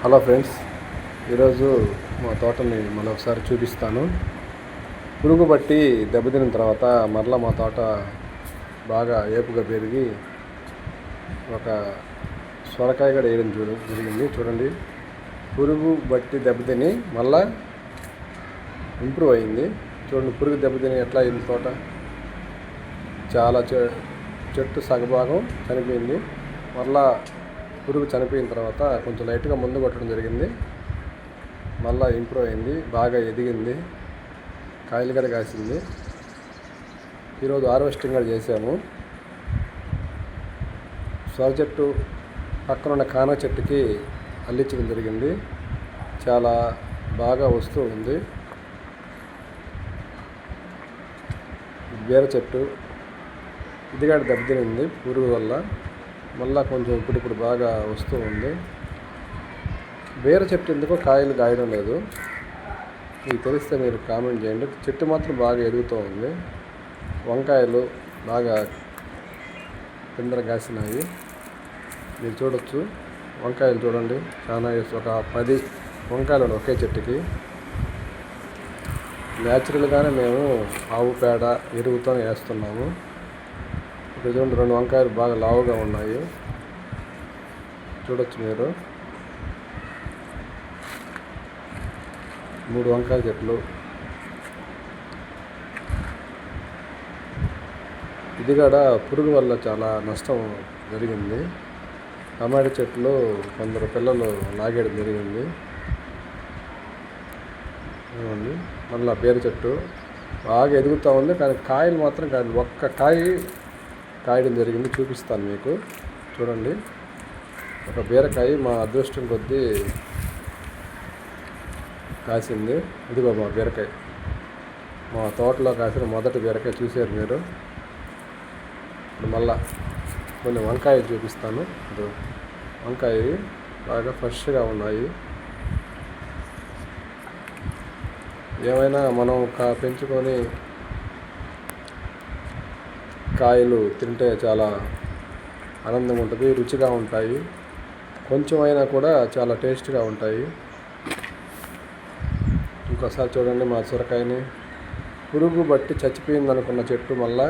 Hello friends, ఈరోజు మా తోటని మరొకసారి చూపిస్తాను. పురుగు పట్టి దెబ్బతిన్న తర్వాత మరలా మా తోట బాగా ఏపుగా పెరిగి ఒక సొరకాయ కూడా వేయడం జరిగింది. చూడండి, పురుగు బట్టి దెబ్బతిని మళ్ళా ఇంప్రూవ్ అయింది. చూడండి, పురుగు దెబ్బతిని ఎట్లా అయింది తోట. చాలా చెట్టు సగభాగం చనిపోయింది. మళ్ళా పురుగు చనిపోయిన తర్వాత కొంచెం లైట్గా ముందు కొట్టడం జరిగింది. మళ్ళీ ఇంప్రూవ్ అయింది, బాగా ఎదిగింది, కాయలు కూడా కాసింది. ఈరోజు హార్వెస్టింగ్ కూడా చేసాము. సొర చెట్టు పక్కన ఉన్న కానా చెట్టుకి అల్లించడం జరిగింది. చాలా బాగా వస్తూ ఉంది. బీర చెట్టు ఇది కూడా దెబ్బతినింది పురుగు వల్ల. మళ్ళీ కొంచెం ఇప్పుడు బాగా వస్తూ ఉంది. బీర చెట్టు ఎందుకో కాయలు కాయడం లేదు, మీకు తెలిస్తే మీరు కామెంట్ చేయండి. చెట్టు మాత్రం బాగా ఎదుగుతూ ఉంది. వంకాయలు బాగా కిందర కాసినాయి, మీరు చూడొచ్చు. వంకాయలు చూడండి, చాలా ఒక 10 వంకాయలు ఉన్నాయి ఒకే చెట్టుకి. న్యాచురల్గానే మేము ఆవు పేడ ఎరువుతో వేస్తున్నాము. ఇక్కడ చూడండి, 2 వంకాయలు బాగా లావుగా ఉన్నాయి, చూడొచ్చు మీరు. 3 వంకాయ చెట్లు. ఇది కూడా పురుగు వల్ల చాలా నష్టం జరిగింది. టమాటా చెట్లు కొందరు పిల్లలు లాగేయడం జరిగింది. మళ్ళీ బీర చెట్టు బాగా ఎదుగుతూ ఉంది, కానీ కాయలు మాత్రం కాదు. ఒక్క కాయ కాయడం జరిగింది, చూపిస్తాను మీకు. చూడండి, ఒక బీరకాయ మా అదృష్టం కొద్దీ కాసింది. ఇదిగో మా బీరకాయ, మా తోటలో కాసిన మొదటి బీరకాయ చూసారు మీరు. ఇప్పుడు మళ్ళా కొన్ని వంకాయలు చూపిస్తాను. ఇప్పుడు వంకాయ బాగా ఫ్రెష్గా ఉన్నాయి. ఏమైనా మనం పెంచుకొని కాయలు తింటే చాలా ఆనందంగా ఉంటుంది, రుచిగా ఉంటాయి. కొంచెం అయినా కూడా చాలా టేస్ట్గా ఉంటాయి. ఇంకోసారి చూడండి మా సొరకాయని. పురుగు బట్టి చచ్చిపోయింది అనుకున్న చెట్టు మళ్ళా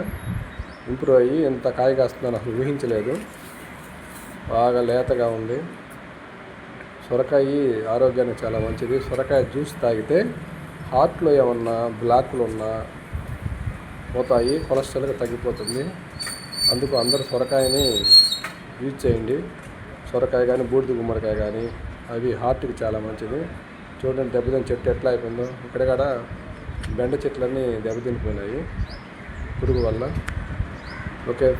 ఇంప్రూవ్ అయ్యి ఎంత కాయ కాస్తుందని అసలు ఊహించలేదు. బాగా లేతగా ఉంది. సొరకాయ ఆరోగ్యానికి చాలా మంచిది. సొరకాయ జ్యూస్ తాగితే హార్ట్లో ఏమన్నా బ్లాక్లు ఉన్నా పోతాయి, కొలెస్ట్రాల్ తగ్గిపోతుంది. అందుకు అందరూ సొరకాయని యూజ్ చేయండి. సొరకాయ కానీ బూడిద గుమ్మడికాయ కానీ అవి హార్ట్కి చాలా మంచిది. చూడండి, దెబ్బతిని చెట్టు ఎట్లా అయిపోయిందో. ఇక్కడ కూడా బెండ చెట్లన్నీ దెబ్బతినిపోయినాయి పురుగు వల్ల. ఓకే.